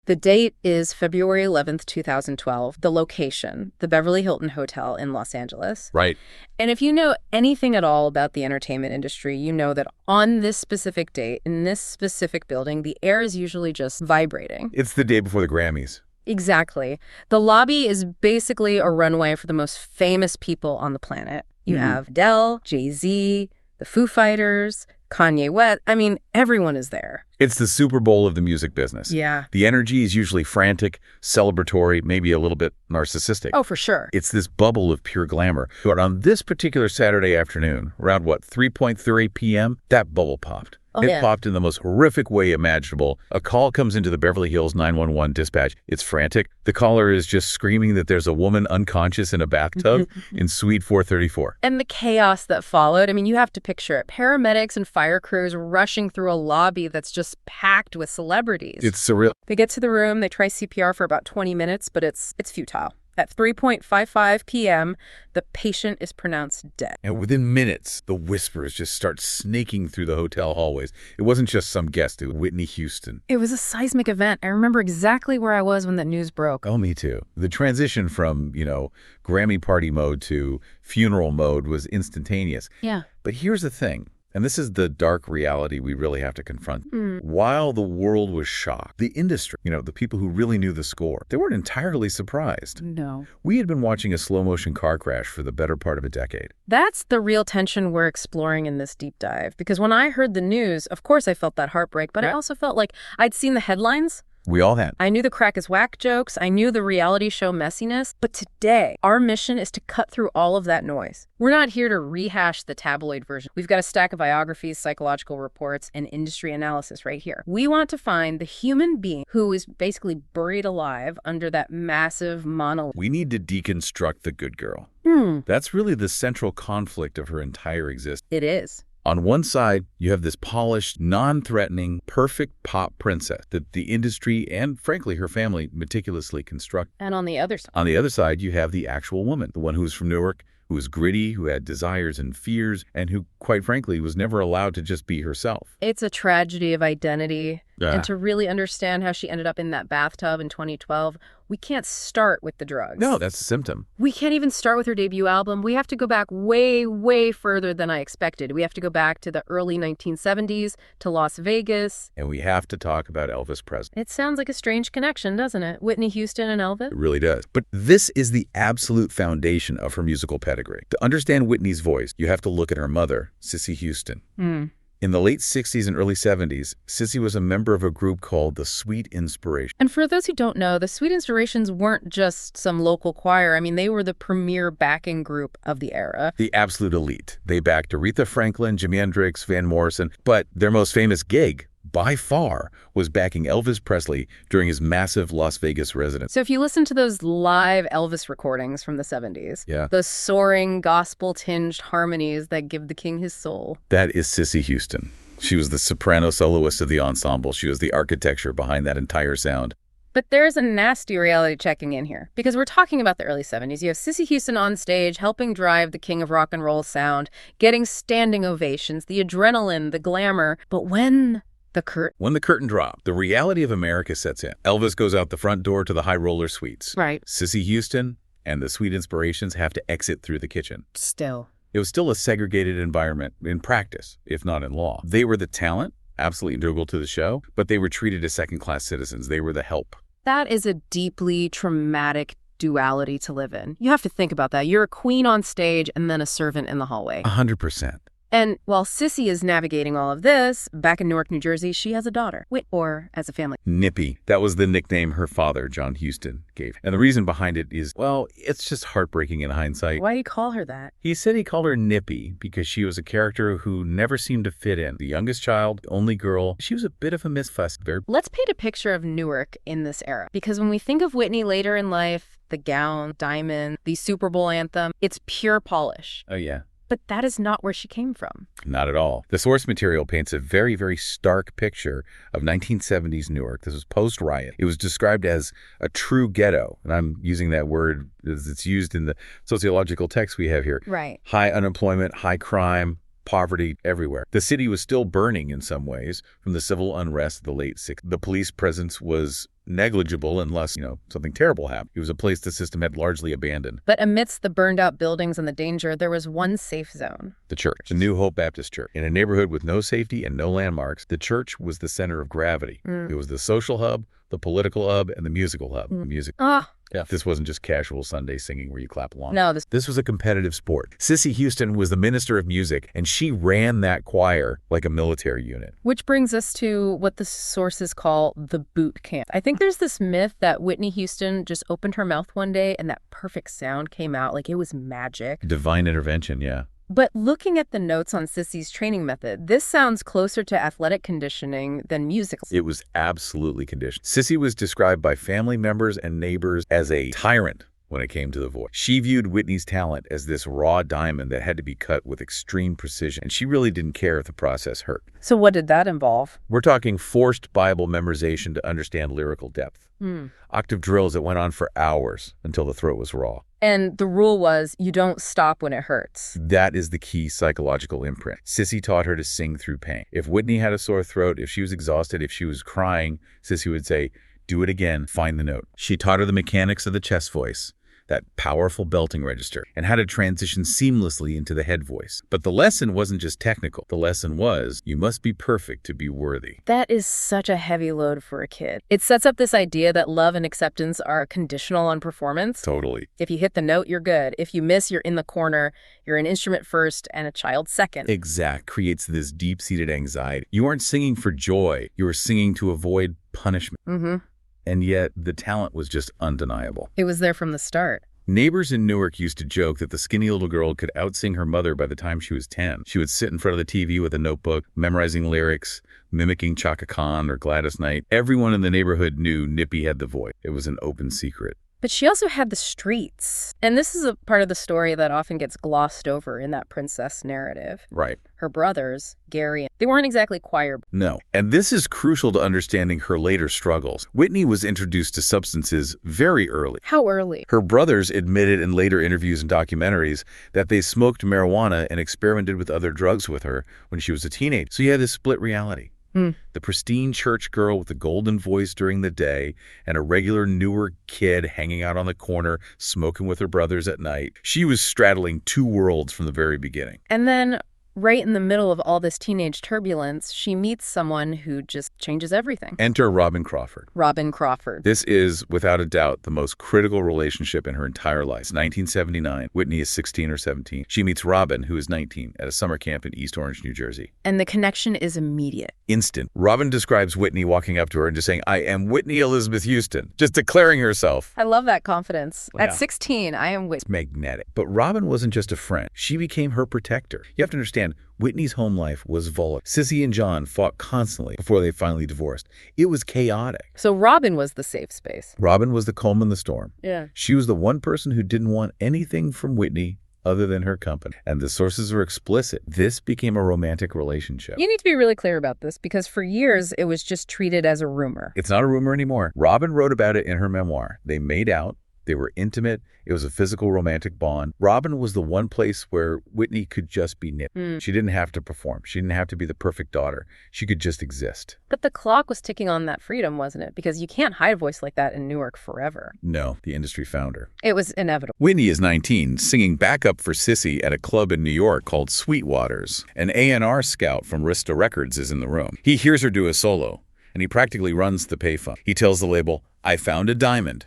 The date is February 11th, 2012. The location, the Beverly Hilton Hotel in Los Angeles. Right. And if you know anything at all about the entertainment industry, you know that on this specific date, in this specific building, the air is usually just vibrating. It's the day before the Grammys. Exactly. The lobby is basically a runway for the most famous people on the planet. You have Adele, Jay-Z, the Foo Fighters, Kanye West. I mean, everyone is there. It's the Super Bowl of the music business. Yeah. The energy is usually frantic, celebratory, maybe a little bit narcissistic. Oh, for sure. It's this bubble of pure glamour. But on this particular Saturday afternoon, around 3:30 p.m., that bubble popped. It popped in the most horrific way imaginable. A call comes into the Beverly Hills 911 dispatch. It's frantic. The caller is just screaming that there's a woman unconscious in a bathtub in Suite 434. And the chaos that followed, I mean, you have to picture it. Paramedics and fire crews rushing through a lobby that's just packed with celebrities. It's surreal. They get to the room, they try CPR for about 20 minutes, but it's futile. At 3:55 p.m., the patient is pronounced dead. And within minutes, the whispers just start snaking through the hotel hallways. It wasn't just some guest, it was Whitney Houston. It was a seismic event. I remember exactly where I was when that news broke. Oh, me too. The transition from, Grammy party mode to funeral mode was instantaneous. Yeah. But here's the thing. And this is the dark reality we really have to confront. While the world was shocked, the industry, the people who really knew the score, they weren't entirely surprised. No. We had been watching a slow-motion car crash for the better part of a decade. That's the real tension we're exploring in this deep dive. Because when I heard the news, of course I felt that heartbreak, but I also felt like I'd seen the headlines. We all had. I knew the crack is whack jokes. I knew the reality show messiness. But today, our mission is to cut through all of that noise. We're not here to rehash the tabloid version. We've got a stack of biographies, psychological reports, and industry analysis right here. We want to find the human being who is basically buried alive under that massive monolith. We need to deconstruct the good girl. That's really the central conflict of her entire existence. It is. On one side, you have this polished, non-threatening, perfect pop princess that the industry and, frankly, her family meticulously construct. And on the other side? On the other side, you have the actual woman, the one who was from Newark, who was gritty, who had desires and fears, and who, quite frankly, was never allowed to just be herself. It's a tragedy of identity. And to really understand how she ended up in that bathtub in 2012, we can't start with the drugs. No, that's a symptom. We can't even start with her debut album. We have to go back way, way further than I expected. We have to go back to the early 1970s, to Las Vegas. And we have to talk about Elvis Presley. It sounds like a strange connection, doesn't it? Whitney Houston and Elvis? It really does. But this is the absolute foundation of her musical pedigree. To understand Whitney's voice, you have to look at her mother, Cissy Houston. In the late 60s and early 70s, Cissy was a member of a group called the Sweet Inspiration. And for those who don't know, the Sweet Inspirations weren't just some local choir. I mean, they were the premier backing group of the era. The absolute elite. They backed Aretha Franklin, Jimi Hendrix, Van Morrison, but their most famous gig, by far, was backing Elvis Presley during his massive Las Vegas residence. So if you listen to those live Elvis recordings from the 70s, those soaring, gospel-tinged harmonies that give the king his soul. That is Cissy Houston. She was the soprano soloist of the ensemble. She was the architecture behind that entire sound. But there's a nasty reality checking in here, because we're talking about the early 70s. You have Cissy Houston on stage helping drive the king of rock and roll sound, getting standing ovations, the adrenaline, the glamour. But when the curtain dropped, the reality of America sets in. Elvis goes out the front door to the high roller suites. Right. Cissy Houston and the Sweet Inspirations have to exit through the kitchen. It was still a segregated environment in practice, if not in law. They were the talent, absolutely integral to the show, but they were treated as second-class citizens. They were the help. That is a deeply traumatic duality to live in. You have to think about that. You're a queen on stage and then a servant in the hallway. 100%. And while Cissy is navigating all of this, back in Newark, New Jersey, she has a daughter, or as a family. Nippy. That was the nickname her father, John Houston, gave. And the reason behind it is, well, it's just heartbreaking in hindsight. Why do you call her that? He said he called her Nippy because she was a character who never seemed to fit in. The youngest child, only girl. She was a bit of a misfuss. Let's paint a picture of Newark in this era. Because when we think of Whitney later in life, the gown, diamond, the Super Bowl anthem, it's pure polish. Oh, yeah. But that is not where she came from. Not at all. The source material paints a very, very stark picture of 1970s Newark. This was post-riot. It was described as a true ghetto. And I'm using that word as it's used in the sociological text we have here. Right. High unemployment, high crime, poverty everywhere. The city was still burning in some ways from the civil unrest of the late 60s. The police presence was negligible unless, something terrible happened. It was a place the system had largely abandoned. But amidst the burned-out buildings and the danger, there was one safe zone. The church, the New Hope Baptist Church. In a neighborhood with no safety and no landmarks, the church was the center of gravity. It was the social hub, the political hub, and the musical hub. Music. Yeah, this wasn't just casual Sunday singing where you clap along. No, this was a competitive sport. Cissy Houston was the minister of music, and she ran that choir like a military unit. Which brings us to what the sources call the boot camp. I think there's this myth that Whitney Houston just opened her mouth one day and that perfect sound came out like it was magic. Divine intervention, yeah. But looking at the notes on Cissy's training method, this sounds closer to athletic conditioning than musical. It was absolutely conditioned. Cissy was described by family members and neighbors as a tyrant when it came to the voice. She viewed Whitney's talent as this raw diamond that had to be cut with extreme precision, and she really didn't care if the process hurt. So what did that involve? We're talking forced Bible memorization to understand lyrical depth. Octave drills that went on for hours until the throat was raw. And the rule was you don't stop when it hurts. That is the key psychological imprint. Cissy taught her to sing through pain. If Whitney had a sore throat, if she was exhausted, if she was crying, Cissy would say, "Do it again, find the note." She taught her the mechanics of the chest voice, that powerful belting register, and how to transition seamlessly into the head voice. But the lesson wasn't just technical. The lesson was, you must be perfect to be worthy. That is such a heavy load for a kid. It sets up this idea that love and acceptance are conditional on performance. Totally. If you hit the note, you're good. If you miss, you're in the corner. You're an instrument first and a child second. Exact. Creates this deep-seated anxiety. You aren't singing for joy. You are singing to avoid punishment. And yet, the talent was just undeniable. It was there from the start. Neighbors in Newark used to joke that the skinny little girl could outsing her mother by the time she was 10. She would sit in front of the TV with a notebook, memorizing lyrics, mimicking Chaka Khan or Gladys Knight. Everyone in the neighborhood knew Nippy had the voice. It was an open secret. But she also had the streets. And this is a part of the story that often gets glossed over in that princess narrative. Right. Her brothers, Gary, they weren't exactly choir. No. And this is crucial to understanding her later struggles. Whitney was introduced to substances very early. How early? Her brothers admitted in later interviews and documentaries that they smoked marijuana and experimented with other drugs with her when she was a teenager. So you had this split reality. The pristine church girl with the golden voice during the day and a regular Newark kid hanging out on the corner smoking with her brothers at night. She was straddling two worlds from the very beginning. And then right in the middle of all this teenage turbulence, she meets someone who just changes everything. Enter Robin Crawford. Robin Crawford. This is, without a doubt, the most critical relationship in her entire life. It's 1979. Whitney is 16 or 17. She meets Robin, who is 19, at a summer camp in East Orange, New Jersey. And the connection is immediate. Instant. Robin describes Whitney walking up to her and just saying, "I am Whitney Elizabeth Houston," just declaring herself. I love that confidence. Wow. At 16, I am Whitney. It's magnetic. But Robin wasn't just a friend. She became her protector. You have to understand, Whitney's home life was volatile. Cissy and John fought constantly before they finally divorced. It was chaotic. So Robin was the safe space. Robin was the calm in the storm. Yeah. She was the one person who didn't want anything from Whitney other than her company. And the sources are explicit. This became a romantic relationship. You need to be really clear about this because for years it was just treated as a rumor. It's not a rumor anymore. Robin wrote about it in her memoir. They made out. They were intimate. It was a physical romantic bond. Robin was the one place where Whitney could just be Nip. She didn't have to perform. She didn't have to be the perfect daughter. She could just exist. But the clock was ticking on that freedom, wasn't it? Because you can't hide a voice like that in Newark forever. No, the industry found her. It was inevitable. Whitney is 19, singing backup for Cissy at a club in New York called Sweetwater's. An A&R scout from Rista Records is in the room. He hears her do a solo, and he practically runs the payphone. He tells the label, "I found a diamond."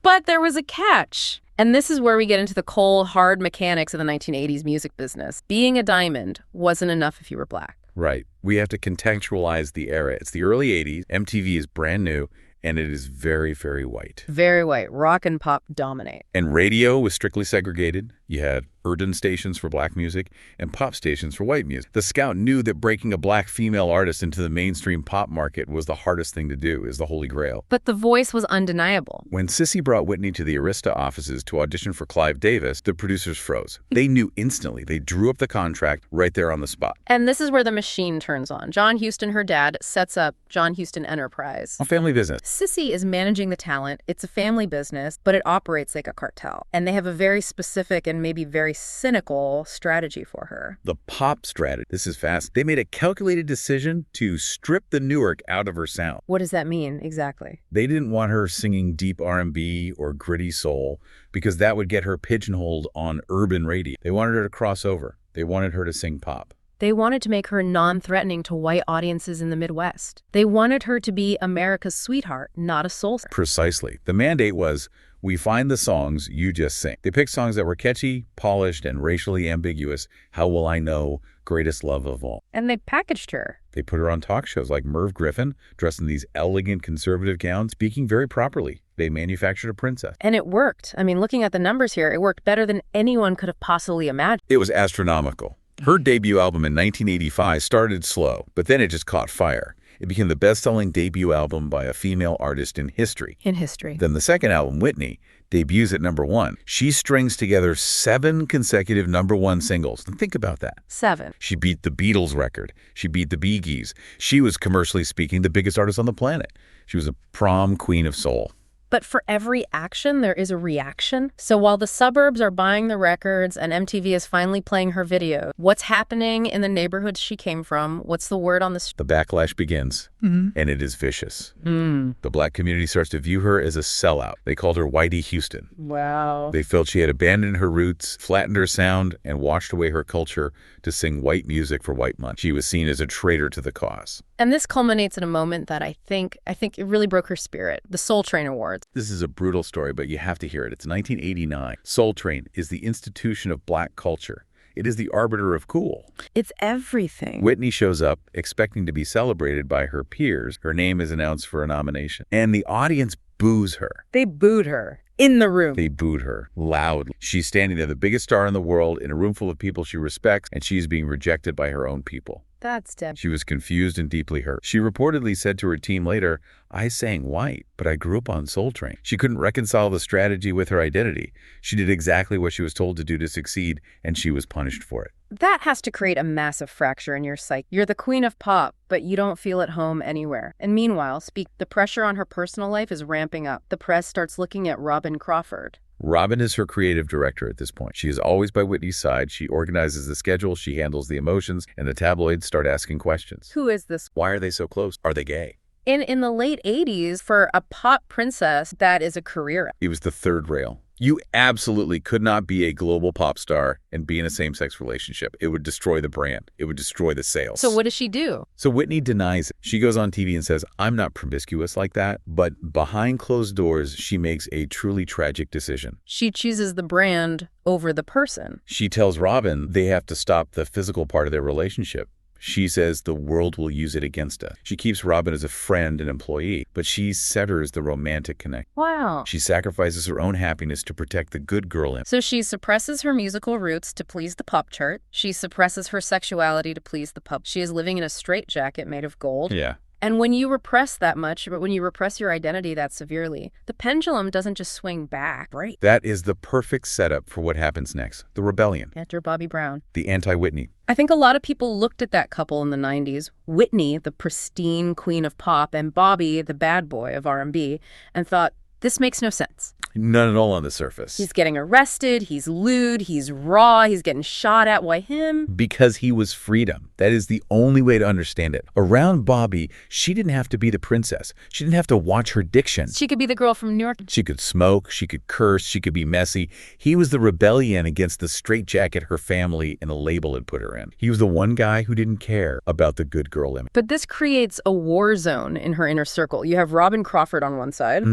But there was a catch. And this is where we get into the cold, hard mechanics of the 1980s music business. Being a diamond wasn't enough if you were black. Right. We have to contextualize the era. It's the early 80s. MTV is brand new, and it is very, very white. Very white. Rock and pop dominate. And radio was strictly segregated. You had urban stations for black music and pop stations for white music. The scout knew that breaking a black female artist into the mainstream pop market was the hardest thing to do, is the holy grail. But the voice was undeniable. When Cissy brought Whitney to the Arista offices to audition for Clive Davis, the producers froze. They knew instantly. They drew up the contract right there on the spot. And this is where the machine turns on. John Huston, her dad, sets up John Huston Enterprise. A family business. Cissy is managing the talent. It's a family business, but it operates like a cartel. And they have a very specific and and maybe very cynical strategy for her. The pop strategy. This is fast. They made a calculated decision to strip the Newark out of her sound. What does that mean exactly? They didn't want her singing deep R&B or gritty soul because that would get her pigeonholed on urban radio. They wanted her to cross over. They wanted her to sing pop. They wanted to make her non-threatening to white audiences in the Midwest. They wanted her to be America's sweetheart, not a soul singer. Precisely. The mandate was, we find the songs, you just sing. They picked songs that were catchy, polished, and racially ambiguous. How Will I Know, Greatest Love of All. And they packaged her. They put her on talk shows like Merv Griffin, dressed in these elegant conservative gowns, speaking very properly. They manufactured a princess. And it worked. I mean, looking at the numbers here, it worked better than anyone could have possibly imagined. It was astronomical. Her debut album in 1985 started slow, but then it just caught fire. It became the best-selling debut album by a female artist in history. Then the second album, Whitney, debuts at #1. She strings together 7 consecutive #1 singles. And think about that. 7. She beat the Beatles record. She beat the Bee Gees. She was, commercially speaking, the biggest artist on the planet. She was a prom queen of soul. But for every action, there is a reaction. So while the suburbs are buying the records and MTV is finally playing her video, what's happening in the neighborhoods she came from? What's the word on the street? The backlash begins, and it is vicious. The black community starts to view her as a sellout. They called her Whitey Houston. Wow. They felt she had abandoned her roots, flattened her sound, and washed away her culture to sing white music for white money. She was seen as a traitor to the cause. And this culminates in a moment that I think it really broke her spirit, the Soul Train Awards. This is a brutal story, but you have to hear it. It's 1989. Soul Train is the institution of black culture. It is the arbiter of cool. It's everything. Whitney shows up expecting to be celebrated by her peers. Her name is announced for a nomination, and the audience boos her. They booed her. In the room. They booed her loudly. She's standing there, the biggest star in the world, in a room full of people she respects, and she's being rejected by her own people. That's devastating. She was confused and deeply hurt. She reportedly said to her team later, I sang white, but I grew up on Soul Train. She couldn't reconcile the strategy with her identity. She did exactly what she was told to do to succeed, and she was punished for it. That has to create a massive fracture in your psyche. You're the queen of pop, but you don't feel at home anywhere. And meanwhile, the pressure on her personal life is ramping up. The press starts looking at Robin Crawford. Robin is her creative director at this point. She is always by Whitney's side. She organizes the schedule, she handles the emotions, and the tabloids start asking questions. Who is this? Why are they so close? Are they gay? In the late 80s, for a pop princess, that is a career. It was the third rail. You absolutely could not be a global pop star and be in a same-sex relationship. It would destroy the brand. It would destroy the sales. So what does she do? So Whitney denies it. She goes on TV and says, I'm not promiscuous like that. But behind closed doors, she makes a truly tragic decision. She chooses the brand over the person. She tells Robin they have to stop the physical part of their relationship. She says the world will use it against us. She keeps Robin as a friend and employee, but she severs the romantic connection. Wow. She sacrifices her own happiness to protect the good girl in. So she suppresses her musical roots to please the pop chart. She suppresses her sexuality to please the pub. She is living in a straitjacket made of gold. Yeah. And when you repress that much, but when you repress your identity that severely, the pendulum doesn't just swing back, right? That is the perfect setup for what happens next. The rebellion. Enter Bobby Brown. The anti-Whitney. I think a lot of people looked at that couple in the 90s, Whitney, the pristine queen of pop, and Bobby, the bad boy of R&B, and thought, this makes no sense. None at all on the surface. He's getting arrested, he's lewd, he's raw, he's getting shot at. Why him? Because he was freedom. That is the only way to understand it. Around Bobby, she didn't have to be the princess. She didn't have to watch her diction. She could be the girl from New York. She could smoke, she could curse, she could be messy. He was the rebellion against the straitjacket her family and a label had put her in. He was the one guy who didn't care about the good girl image. But this creates a war zone in her inner circle. You have Robin Crawford on one side.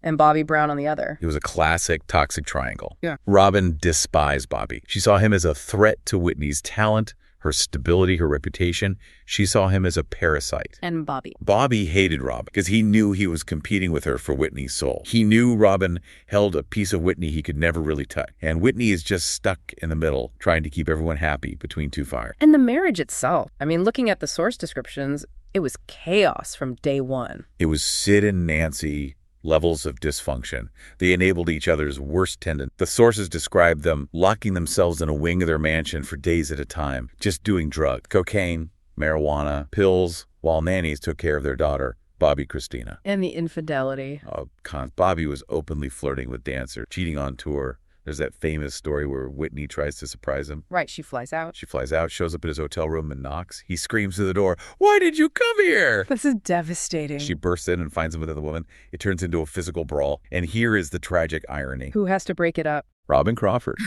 And Bobby Brown on the other. It was a classic toxic triangle. Yeah. Robin despised Bobby. She saw him as a threat to Whitney's talent, her stability, her reputation. She saw him as a parasite. And Bobby. Bobby hated Robin because he knew he was competing with her for Whitney's soul. He knew Robin held a piece of Whitney he could never really touch. And Whitney is just stuck in the middle, trying to keep everyone happy between two fires. And the marriage itself. I mean, looking at the source descriptions, it was chaos from day one. It was Sid and Nancy levels of dysfunction. They enabled each other's worst tendencies. The sources describe them locking themselves in a wing of their mansion for days at a time, just doing drugs, cocaine, marijuana, pills, while nannies took care of their daughter, Bobby Christina. And the infidelity. Bobby was openly flirting with dancers, cheating on tour, There's that famous story where Whitney tries to surprise him. Right, she flies out. She flies out, shows up at his hotel room and knocks. He screams through the door, "Why did you come here?" This is devastating. She bursts in and finds him with another woman. It turns into a physical brawl. And here is the tragic irony. Who has to break it up? Robin Crawford.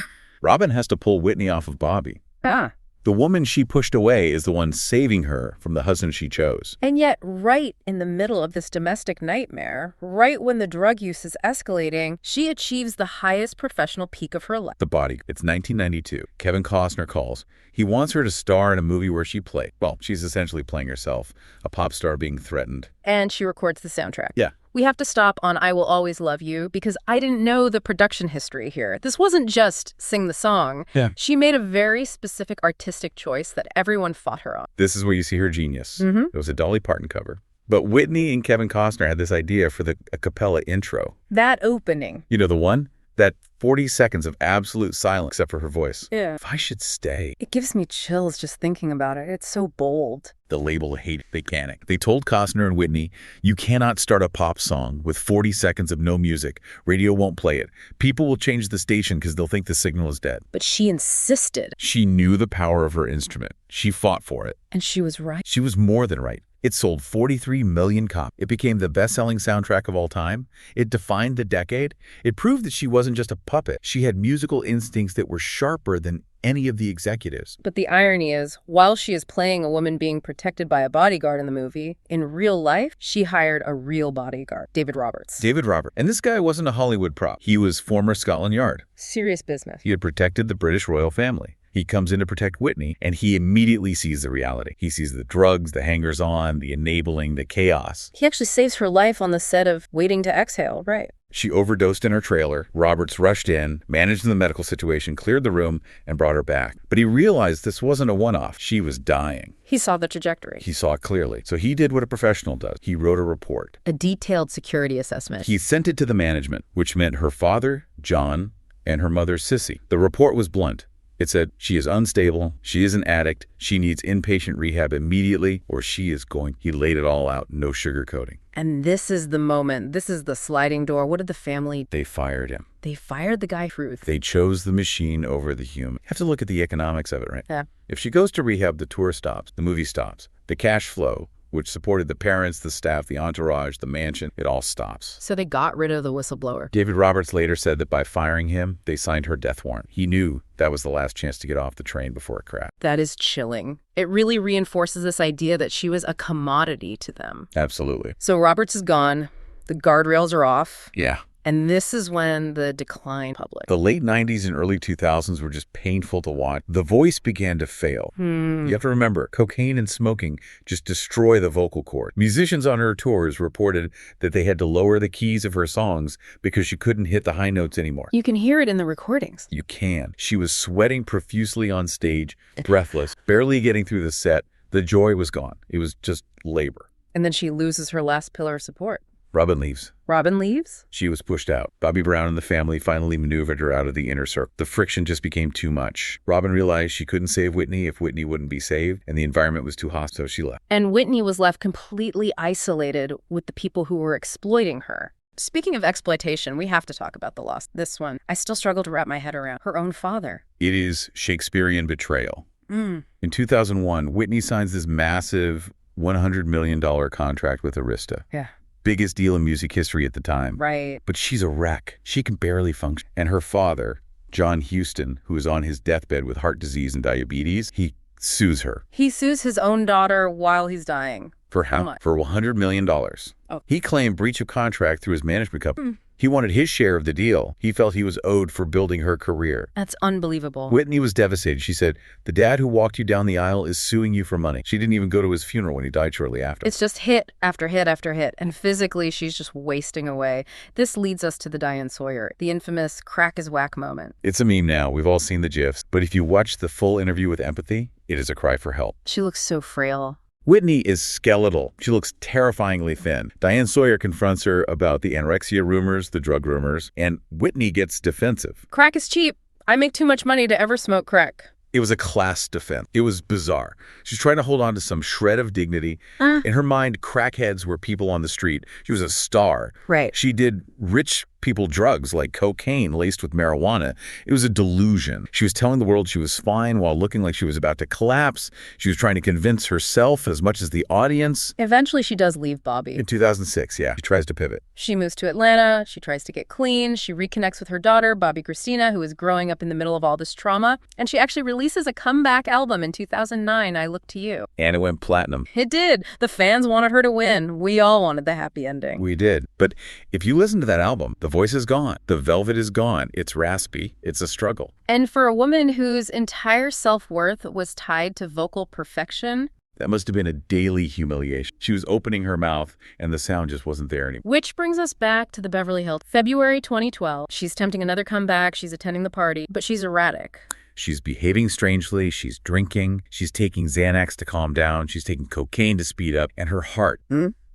Robin has to pull Whitney off of Bobby. Ah. The woman she pushed away is the one saving her from the husband she chose. And yet, right in the middle of this domestic nightmare, right when the drug use is escalating, she achieves the highest professional peak of her life. The Body. It's 1992. Kevin Costner calls. He wants her to star in a movie where she played. Well, she's essentially playing herself, a pop star being threatened. And she records the soundtrack. Yeah. We have to stop on I Will Always Love You because I didn't know the production history here. This wasn't just sing the song. Yeah. She made a very specific artistic choice that everyone fought her on. This is where you see her genius. It was a Dolly Parton cover. But Whitney and Kevin Costner had this idea for the a cappella intro. That opening. You know the one? That 40 seconds of absolute silence except for her voice. Yeah. If I should stay. It gives me chills just thinking about it. It's so bold. The label hated it. They panicked. They told Costner and Whitney, "You cannot start a pop song with 40 seconds of no music. Radio won't play it. People will change the station because they'll think the signal is dead." But she insisted. She knew the power of her instrument. She fought for it. And she was right. She was more than right. It sold 43 million copies. It became the best-selling soundtrack of all time. It defined the decade. It proved that she wasn't just a puppet. She had musical instincts that were sharper than any of the executives. But the irony is, while she is playing a woman being protected by a bodyguard in the movie, in real life, she hired a real bodyguard, David Roberts. David Roberts. And this guy wasn't a Hollywood prop. He was former Scotland Yard. Serious business. He had protected the British royal family. He comes in to protect Whitney, and he immediately sees the reality. He sees the drugs, the hangers-on, the enabling, the chaos. He actually saves her life on the set of Waiting to Exhale, right? She overdosed in her trailer. Roberts rushed in, managed the medical situation, cleared the room, and brought her back. But he realized this wasn't a one-off. She was dying. He saw the trajectory. He saw it clearly. So he did what a professional does. He wrote a report. A detailed security assessment. He sent it to the management, which meant her father, John, and her mother, Sissy. The report was blunt. It said, she is unstable, she is an addict, she needs inpatient rehab immediately, or she is going. He laid it all out, no sugarcoating. And this is the moment. This is the sliding door. What did the family? They fired him. They fired the guy Ruth. They chose the machine over the human. You have to look at the economics of it, right? Yeah. If she goes to rehab, the tour stops, the movie stops, the cash flow, which supported the parents, the staff, the entourage, the mansion, it all stops. So they got rid of the whistleblower. David Roberts later said that by firing him, they signed her death warrant. He knew that was the last chance to get off the train before it crashed. That is chilling. It really reinforces this idea that she was a commodity to them. Absolutely. So Roberts is gone. The guardrails are off. Yeah. And this is when the decline public. The late 90s and early 2000s were just painful to watch. The voice began to fail. You have to remember, cocaine and smoking just destroy the vocal cord. Musicians on her tours reported that they had to lower the keys of her songs because she couldn't hit the high notes anymore. You can hear it in the recordings. You can. She was sweating profusely on stage, breathless, barely getting through the set. The joy was gone. It was just labor. And then she loses her last pillar of support. Robin leaves. Robin leaves? She was pushed out. Bobby Brown and the family finally maneuvered her out of the inner circle. The friction just became too much. Robin realized she couldn't save Whitney if Whitney wouldn't be saved, and the environment was too hostile, so she left. And Whitney was left completely isolated with the people who were exploiting her. Speaking of exploitation, we have to talk about the loss. This one, I still struggle to wrap my head around. Her own father. It is Shakespearean betrayal. In 2001, Whitney signs this massive $100 million contract with Arista. Yeah. Biggest deal in music history at the time. Right. But she's a wreck. She can barely function. And her father, John Huston, who is on his deathbed with heart disease and diabetes, he sues her. He sues his own daughter while he's dying. For how much? For $100 million. Oh. He claimed breach of contract through his management company. He wanted his share of the deal. He felt he was owed for building her career. That's unbelievable. Whitney was devastated. She said, the dad who walked you down the aisle is suing you for money. She didn't even go to his funeral when he died shortly after. It's just hit after hit after hit, and physically she's just wasting away. This leads us to the Diane Sawyer, the infamous crack is whack moment. It's a meme now. We've all seen the GIFs. But if you watch the full interview with empathy, it is a cry for help. She looks so frail. Whitney is skeletal. She looks terrifyingly thin. Diane Sawyer confronts her about the anorexia rumors, the drug rumors, and Whitney gets defensive. Crack is cheap. I make too much money to ever smoke crack. It was a class defense. It was bizarre. She's trying to hold on to some shred of dignity. In her mind, crackheads were people on the street. She was a star. Right. She did rich people drugs like cocaine laced with marijuana. It was a delusion. She was telling the world she was fine while looking like she was about to collapse. She was trying to convince herself as much as the audience. Eventually, she does leave Bobby. In 2006, yeah, she tries to pivot. She moves to Atlanta. She tries to get clean. She reconnects with her daughter, Bobby Christina, who is growing up in the middle of all this trauma. And she actually releases a comeback album in 2009, I Look to You. And it went platinum. It did. The fans wanted her to win. We all wanted the happy ending. We did. But if you listen to that album, the voice is gone. The velvet is gone. It's raspy. It's a struggle. And for a woman whose entire self-worth was tied to vocal perfection, that must have been a daily humiliation. She was opening her mouth, and the sound just wasn't there anymore. Which brings us back to the Beverly Hills. February 2012. She's attempting another comeback. She's attending the party, but she's erratic. She's behaving strangely. She's drinking. She's taking Xanax to calm down. She's taking cocaine to speed up. And her heart.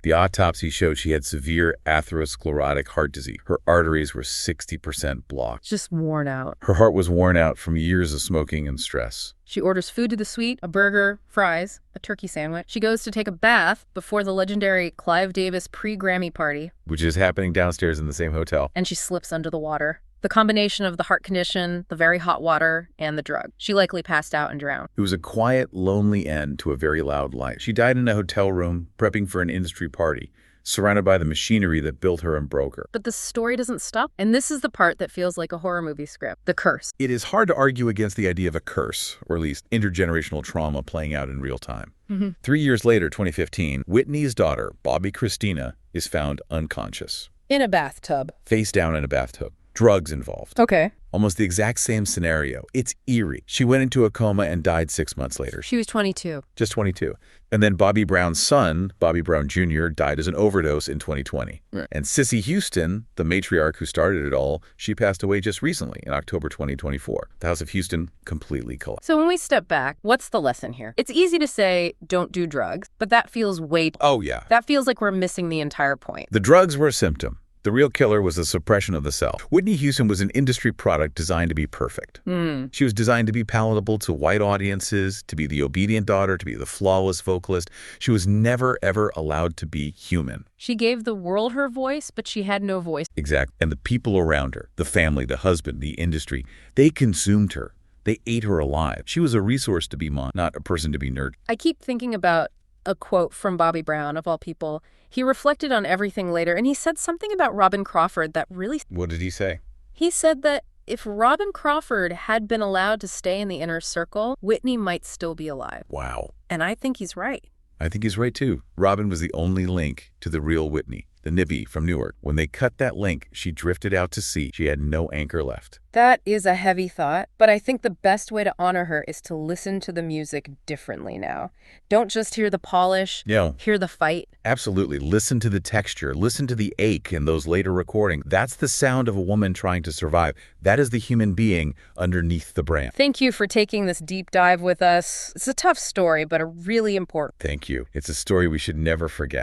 The autopsy showed she had severe atherosclerotic heart disease. Her arteries were 60% blocked. Just worn out. Her heart was worn out from years of smoking and stress. She orders food to the suite, a burger, fries, a turkey sandwich. She goes to take a bath before the legendary Clive Davis pre-Grammy party, which is happening downstairs in the same hotel. And she slips under the water. The combination of the heart condition, the very hot water, and the drug. She likely passed out and drowned. It was a quiet, lonely end to a very loud life. She died in a hotel room, prepping for an industry party, surrounded by the machinery that built her and broke her. But the story doesn't stop. And this is the part that feels like a horror movie script. The curse. It is hard to argue against the idea of a curse, or at least intergenerational trauma playing out in real time. 3 years later, 2015, Whitney's daughter, Bobby Christina, is found unconscious. In a bathtub. Face down in a bathtub. Drugs involved. Okay. Almost the exact same scenario. It's eerie. She went into a coma and died 6 months later. She was 22. Just 22. And then Bobby Brown's son, Bobby Brown Jr., died as an overdose in 2020. Right. And Cissy Houston, the matriarch who started it all, she passed away just recently in October 2024. The House of Houston completely collapsed. So when we step back, what's the lesson here? It's easy to say, don't do drugs, but that feels way... Oh, yeah. That feels like we're missing the entire point. The drugs were a symptom. The real killer was the suppression of the self. Whitney Houston was an industry product designed to be perfect. She was designed to be palatable to white audiences, to be the obedient daughter, to be the flawless vocalist. She was never, ever allowed to be human. She gave the world her voice, but she had no voice. Exactly. And the people around her, the family, the husband, the industry, they consumed her. They ate her alive. She was a resource to be mined, not a person to be nurtured. I keep thinking about a quote from Bobby Brown, of all people. He reflected on everything later, and he said something about Robin Crawford that really... What did he say? He said that if Robin Crawford had been allowed to stay in the inner circle, Whitney might still be alive. Wow. And I think he's right. I think he's right, too. Robin was the only link to the real Whitney, the Nippy from Newark. When they cut that link, she drifted out to sea. She had no anchor left. That is a heavy thought, but I think the best way to honor her is to listen to the music differently now. Don't just hear the polish, hear the fight. Absolutely. Listen to the texture. Listen to the ache in those later recordings. That's the sound of a woman trying to survive. That is the human being underneath the brand. Thank you for taking this deep dive with us. It's a tough story, but a really important. Thank you. It's a story we should never forget.